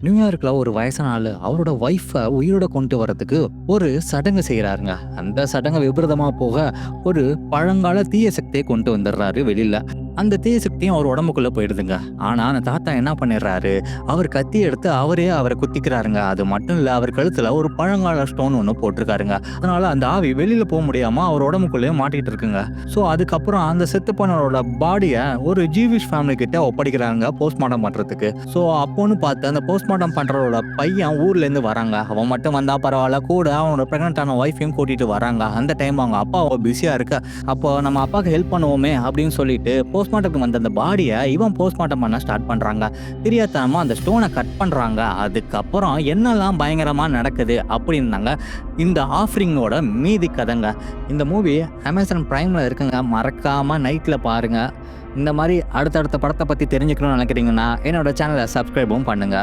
நியூயார்க்ல ஒரு வயசான ஆளு அவரோட ஒய்ஃபை உயிரோட கொண்டு வரதுக்கு ஒரு சடங்கு செய்யறாருங்க. அந்த சடங்கு விபரீதமா போக ஒரு பழங்கால தீய சக்தியை கொண்டு வந்துடுறாரு வெளியில. அந்த தீய சக்தியும் அவர் உடம்புக்குள்ள போயிடுதுங்க. ஆனா அந்த தாத்தா என்ன பண்ணிடுறாரு, அவர் கத்தி எடுத்து அவரை குத்திக்கிறாருங்க. அது மட்டும் இல்ல, அவர் கழுத்துல ஒரு பழங்கால ஸ்டோன் ஒன்று போட்டிருக்காருங்க. அதனால அந்த ஆவி வெளியில போக முடியாம அவர் உடம்புக்குள்ளேயே மாட்டிட்டு இருக்குங்க. ஸோ அதுக்கப்புறம் அந்த செத்து போனவரோட பாடியை ஒரு ஜீவிஷ் ஃபேமிலி கிட்ட ஒப்படைக்கிறாங்க போஸ்ட்மார்ட்டம் பண்றதுக்கு. ஸோ அப்போன்னு பார்த்து அந்த போஸ்ட்மார்ட்டம் பண்றவரோட பையன் ஊர்ல இருந்து வராங்க. அவன் மட்டும் வந்தா பரவாயில்ல, கூட அவனோட பிரெக்னன்டான ஒய்ஃபையும் கூட்டிட்டு வராங்க. அந்த டைம் அவங்க அப்பா பிஸியா இருக்க, அப்போ நம்ம அப்பாவுக்கு ஹெல்ப் பண்ணுவோமே அப்படின்னு சொல்லிட்டு போஸ்ட்மார்ட்டத்துக்கு வந்த அந்த பாடியை இவன் போஸ்ட்மார்ட்டம் பண்ண ஸ்டார்ட் பண்றாங்க. தெரியாதனமா அந்த ஸ்டோனை கட் பண்றாங்க. அதுக்கப்புறம் என்னெல்லாம் பயங்கரமா நடக்குது அப்படின்னாங்க இந்த ஆஃபரிங்கோட மீதி கதைங்க. இந்த மூவி அமேசான் பிரைம்ல இருக்குங்க. மறக்காம நைட்ல பாருங்க. இந்த மாதிரி அடுத்தடுத்த படத்தை பத்தி தெரிஞ்சுக்கணும்னு நினைக்கிறீங்கன்னா என்னோட சேனலை சப்ஸ்கிரைபும் பண்ணுங்க.